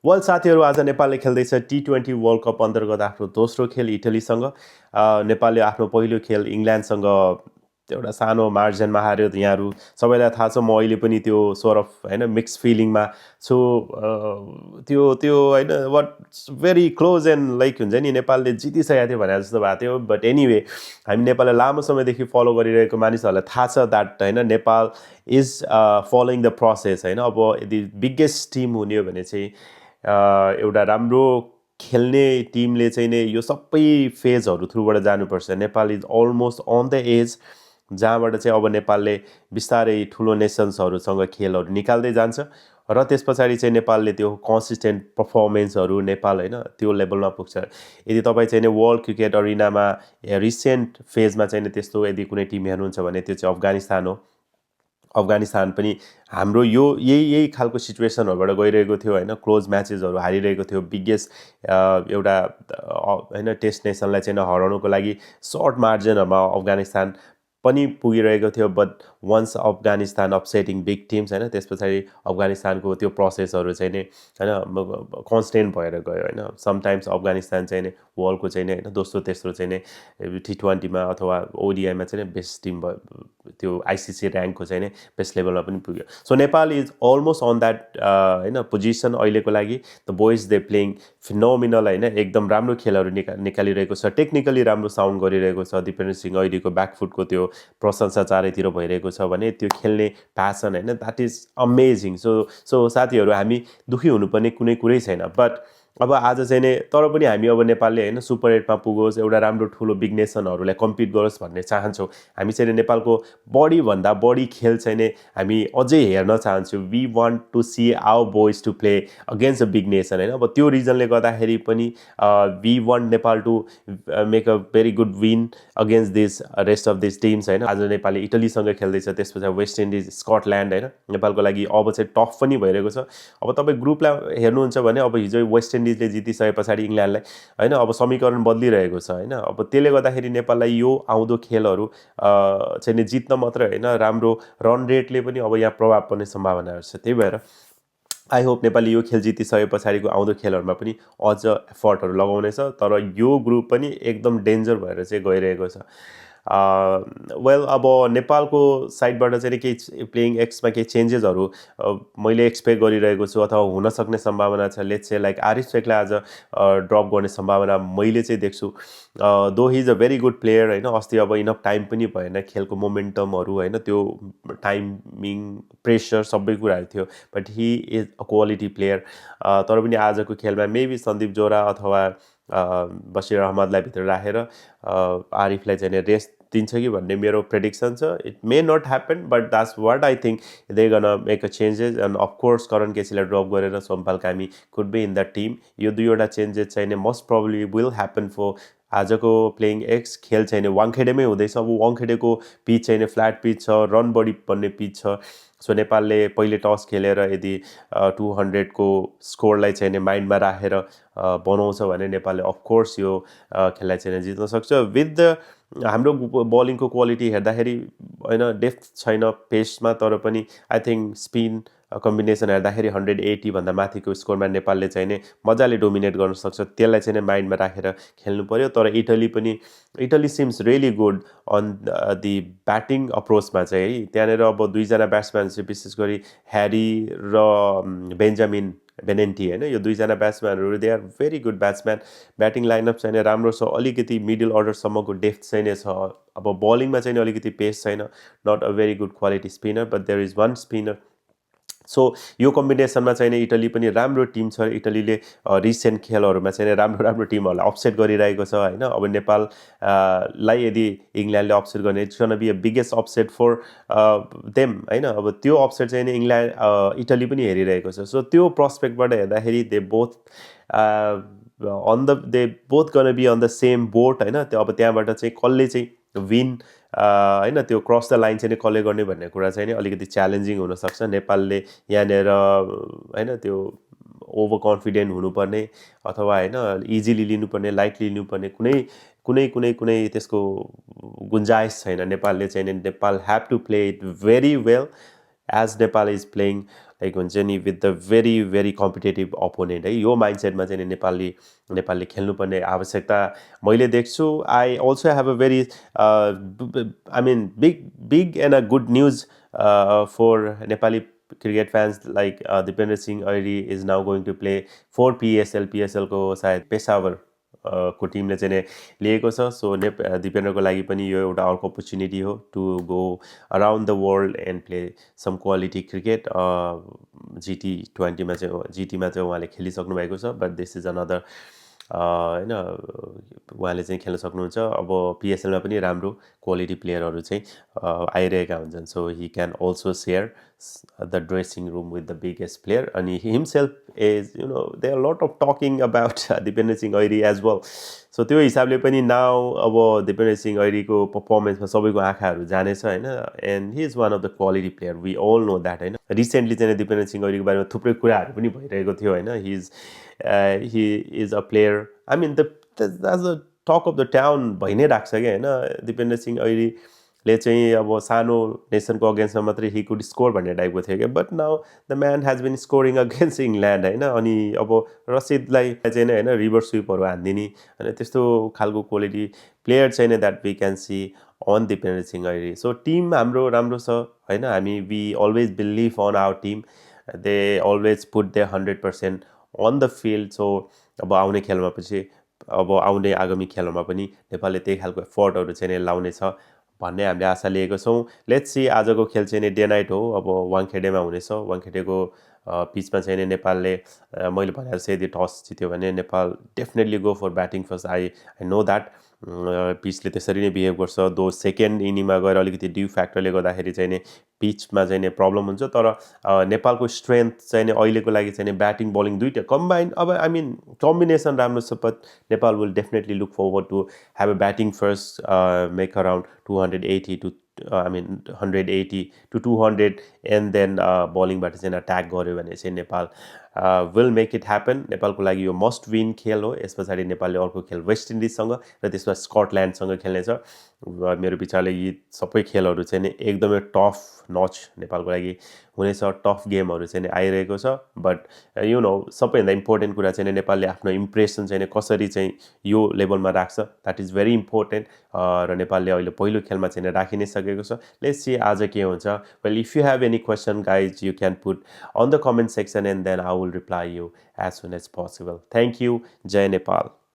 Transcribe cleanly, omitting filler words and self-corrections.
Well साथीहरू, आज नेपालले खेल्दैछ T20 वर्ल्ड कप अन्तर्गत आफ्नो दोस्रो खेल इटलीसँग। नेपालले आफ्नो पहिलो खेल इङ्ल्यान्डसँग एउटा सानो मार्जिनमा हार्यो। यहाँहरू सबैलाई थाहा छ, म अहिले पनि त्यो सोर अफ होइन मिक्स फिलिङमा छु। त्यो त्यो होइन what very close and like हुन्छ नि, नेपालले जितिसकेको थियो भने जस्तो भएको थियो। बट एनिवे, हामी नेपाललाई लामो समयदेखि फलो गरिरहेको मानिसहरूलाई थाहा छ द्याट होइन Nepal is following the process होइन। अब यदि बिगेस्ट टिम हुने हो भने चाहिँ एउटा राम्रो खेल्ने टिमले चाहिँ नै यो सबै फेजहरू थ्रुबाट जानुपर्छ। Nepal is almost on the edge जहाँबाट चाहिँ अब नेपालले बिस्तारै ठुलो नेसन्सहरूसँग खेलहरू निकाल्दै जान्छ र त्यस पछाडि चाहिँ नेपालले त्यो कन्सिस्टेन्ट पर्फर्मेन्सहरू नेपाल होइन त्यो लेभलमा पुग्छ। यदि तपाईँ चाहिँ वर्ल्ड क्रिकेट अरिनामा रिसेन्ट फेजमा चाहिँ त्यस्तो यदि कुनै टिम हेर्नुहुन्छ भने त्यो चाहिँ अफगानिस्तान हो। अफगानिस्तान पनि हाम्रो यही खालको सिचुएसनहरूबाट गइरहेको थियो होइन। क्लोज म्याचेसहरू हारिरहेको थियो। बिगेस्ट एउटा होइन टेस्ट नेसनलाई चाहिँ हराउनुको लागि सर्ट मार्जिनहरूमा अफगानिस्तान पनि पुगिरहेको थियो। But once Afghanistan upsetting big teams होइन, त्यस पछाडि अफगानिस्तानको त्यो प्रोसेसहरू चाहिँ नि होइन कन्सटेन्ट भएर गयो होइन। समटाइम्स अफगानिस्तान चाहिँ नि वर्ल्डको चाहिँ नि होइन दोस्रो तेस्रो चाहिँ नि T20मा अथवा ओडिआईमा चाहिँ बेस्ट टिम भयो, त्यो आइसिसी ऱ्याङ्कको चाहिँ नि बेस्ट लेभलमा पनि पुग्यो। So Nepal is almost on that होइन पोजिसन अहिलेको लागि। The boys they playing phenomenal होइन, एकदम राम्रो खेलहरू निकालिरहेको छ। टेक्निकली राम्रो साउन्ड गरिरहेको छ। दिपेन्द्र सिंह ऐडीको ब्याकफुटको त्यो प्रशंसा चारैतिर भइरहेको छ भने त्यो खेल्ने प्यासन होइन, द्याट इज अमेजिङ। सो साथीहरू, हामी दुःखी हुनुपर्ने कुनै कुरै छैन। बट अब आज चाहिँ नै तर पनि हामी अब नेपालले होइन सुपर 8मा पुगोस्, एउटा राम्रो ठुलो बिग नेसनहरूलाई कम्पिट गरोस् भन्ने चाहन्छौँ। हामी चाहिँ नेपालको बढीभन्दा बढी खेल चाहिँ नै हामी अझै हेर्न चाहन्छौँ। We want to see our boys to play against a big nation होइन। अब त्यो रिजनले गर्दाखेरि पनि we want Nepal to make a very good win against this rest of this teams होइन। आज नेपालले इटलीसँग खेल्दैछ, त्यस पछाडि वेस्ट इन्डिज, स्कटल्यान्ड होइन। नेपालको लागि अब चाहिँ टफ पनि भइरहेको छ। अब तपाईँ ग्रुपलाई हेर्नुहुन्छ भने अब हिजो वेस्ट इन्डिजले जितिसके पछाडि इङ्ल्यान्डलाई होइन, अब समीकरण बदलिरहेको छ होइन। अब त्यसले गर्दाखेरि नेपाललाई यो आउँदो खेलहरू चाहिँ नि जित्न मात्रै होइन, राम्रो रन रेटले पनि अब यहाँ प्रभाव पर्ने सम्भावनाहरू छ। त्यही भएर आई होप नेपालले यो खेल जितिसके पछाडिको आउँदो खेलहरूमा पनि अझ एफर्टहरू लगाउनेछ। तर यो ग्रुप पनि एकदम डेन्जर भएर चाहिँ गइरहेको छ। वेल, अब नेपालको साइडबाट चाहिँ केही प्लेइङ एक्समा केही चेन्जेसहरू मैले एक्सपेक्ट गरिरहेको छु अथवा हुनसक्ने सम्भावना छ। लेट्स से लाइक आरिफ शेखलाई आज ड्रप गर्ने सम्भावना मैले चाहिँ देख्छु। दो he is a very good player होइन। अस्ति अब इनफ टाइम पनि भएन, खेलको मोमेन्टमहरू होइन, त्यो टाइमिङ प्रेसर सबै कुराहरू थियो। But he is a quality player. तर पनि आजको खेलमा मेबी सन्दीप जोरा अथवा बसिर अहमदलाई भित्र राखेर आरिफलाई चाहिँ रेस्ट दिन्छ कि भन्ने मेरो प्रेडिक्सन छ। It may not happen but that's what I think they gonna make a changes. And of course Karan केसीलाई ड्रप गरेर Sompal Kami could be in the team. यो दुईवटा चेन्जेस चाहिँ most probably will happen for आजको प्लेइङ एक्स। खेल चाहिँ वाङखेडेमै हुँदैछ। अब वाङखेडेको पिच चाहिँ फ्ल्याट पिच छ, रन बढी बन्ने पिच छ। सो नेपालले पहिले टस खेलेर यदि 200को स्कोरलाई चाहिँ माइन्डमा राखेर बनाउँछ भने नेपालले अफकोर्स यो खेललाई चाहिँ जित्न सक्छ। विथ द हाम्रो बलिङको क्वालिटी हेर्दाखेरि होइन, डेप्थ छैन पेसमा, तर पनि आई थिङ्क स्पिन कम्बिनेसन हेर्दाखेरि 180 भन्दा माथिको स्कोरमा नेपालले चाहिँ नै मजाले डोमिनेट गर्न सक्छ। त्यसलाई चाहिँ माइन्डमा राखेर खेल्नु पर्यो। तर Italy seems really good on the batting अप्रोचमा चाहिँ है। त्यहाँनिर अब दुईजना ब्याट्सम्यान चाहिँ विशेष गरी ह्यारी र बेन्जामिन बेनेन्टी होइन, यो दुईजना ब्याट्सम्यानहरू they are very good batsman. Batting lineup चाहिँ राम्रो छ, अलिकति मिडल अर्डरसम्मको डेप्थ चाहिँ नै छ। अब बलिङमा चाहिँ अलिकति पेस छैन, not a very good quality spinner, but there is one spinner. So यो कम्बिनेसनमा चाहिँ इटली पनि राम्रो टिम छ। इटलीले रिसेन्ट खेलहरूमा चाहिँ राम्रो टिमहरूलाई अपसेट गरिरहेको छ होइन। अब नेपाल लाई यदि इङ्ल्यान्डले अपसेट गर्ने, it's gonna be a biggest upset for them होइन। अब त्यो अपसेट चाहिँ इटली पनि हेरिरहेको छ। सो त्यो प्रस्पेक्टबाट हेर्दाखेरि they both gonna be on the same boat होइन। त्यो अब त्यहाँबाट चाहिँ कसले चाहिँ विन होइन, त्यो क्रस द लाइन चाहिँ कसले गर्ने भन्ने कुरा चाहिँ नि अलिकति च्यालेन्जिङ हुनसक्छ। नेपालले यहाँनिर होइन त्यो ओभर कन्फिडेन्ट हुनुपर्ने अथवा होइन इजिली लिनुपर्ने, लाइटली लिनुपर्ने कुनै त्यसको गुन्जाइस छैन। नेपालले चाहिँ Nepal have to play it very well as Nepal is playing like हुन्छ नि with the very very competitive opponent है, यो माइन्डसेटमा चाहिँ नेपालले खेल्नुपर्ने आवश्यकता मैले देख्छु। I also have a very I mean big and a good news for Nepali cricket fans like Dipendra Singh Airee is now going to play for पिएसएलको सायद पेसावर को टिमले चाहिँ लिएको छ। सो दिपेन्द्रको लागि पनि यो एउटा अर्को अपर्च्युनिटी हो to go around the world and play some quality cricket. GT20मा चाहिँ जिटीमा चाहिँ उहाँले खेलिसक्नु भएको छ, बट दिस इज अनदर होइन उहाँले चाहिँ खेल्न सक्नुहुन्छ। अब पिएसएलमा पनि राम्रो क्वालिटी प्लेयरहरू चाहिँ आइरहेका हुन्छन्। So he can also share the dressing room with the biggest player, अनि himself is they are lot of talking about Dipendra Singh Airee as well. So त्यो हिसाबले पनि नाउ अब दिपेन्द्र सिंह ऐरीको पर्फर्मेन्समा सबैको आँखाहरू जानेछ होइन, and he is one of the quality player, we all know that होइन। रिसेन्टली चाहिँ दिपेन्द्र सिंह ऐरीको बारेमा थुप्रै कुराहरू पनि भइरहेको थियो होइन। He is a player, I mean that's the talk of the town भइ नै राख्छ क्या होइन। दिपेन्द्र सिंह ऐरीले चाहिँ अब सानो नेसनको अगेन्स्टमा मात्रै ही कुड स्कोर भन्ने टाइपको थियो क्या, but now the man has been scoring against England होइन। अनि अब रसिदलाई चाहिँ होइन रिभर्स स्विपहरू हानिदिने होइन, त्यस्तो खालको क्वालिटी प्लेयर छैन that we can see on Dipendra Singh Airee. So team हाम्रो राम्रो छ होइन, हामी we always believe on our team, they always put they 100% on the field. So अब आउने खेलमा पछि अब आउने आगामी खेलमा पनि नेपालले त्यही खालको एफर्टहरू चाहिँ लाउनेछ भन्ने हामीले आशा लिएको छौँ। लेट्स सी, आजको खेल चाहिँ डे नाइट हो, अब वाङखेडेमा हुनेछ। वाङखेडेको पिचमा चाहिँ नेपालले मैले भने जस्तै यदि टस जित्यो भने Nepal definitely go for batting first. I know that पिचले त्यसरी नै बिहेभ गर्छ, दो सेकेन्ड इनिङमा गएर अलिकति ड्यू फ्याक्टरले गर्दाखेरि चाहिँ पिचमा चाहिँ प्रब्लम हुन्छ। तर नेपालको स्ट्रेन्थ चाहिँ अहिलेको लागि चाहिँ ब्याटिङ बलिङ दुइटै कम्बाइन, अब आई मिन कम्बिनेसन राम्रो छ, but Nepal will definitely look forward to have a batting first, make around 280 to 180 to 200 and then बलिङबाट चाहिँ अट्याक गऱ्यो भने चाहिँ Nepal will make it happen. नेपालको लागि यो मस्ट विन खेल हो। यस पछाडि नेपालले अर्को खेल वेस्ट इन्डिजसँग र त्यसमा स्कटल्यान्डसँग खेल्नेछ। मेरो विचारले यी सबै खेलहरू चाहिँ एकदमै टफ नच नेपालको लागि हुनेछ, टफ गेमहरू चाहिँ आइरहेको छ। बट सबैभन्दा इम्पोर्टेन्ट कुरा चाहिँ नेपालले आफ्नो इम्प्रेसन चाहिँ कसरी चाहिँ यो लेभलमा राख्छ, द्याट इज भेरी इम्पोर्टेन्ट। र नेपालले अहिले पहिलो खेलमा चाहिँ राखि नै सकेको छ। लेट्स सी आज के हुन्छ। Well, if you have any question guys, you can put on the comment section and then I will reply you as soon as possible. Thank you. जय नेपाल।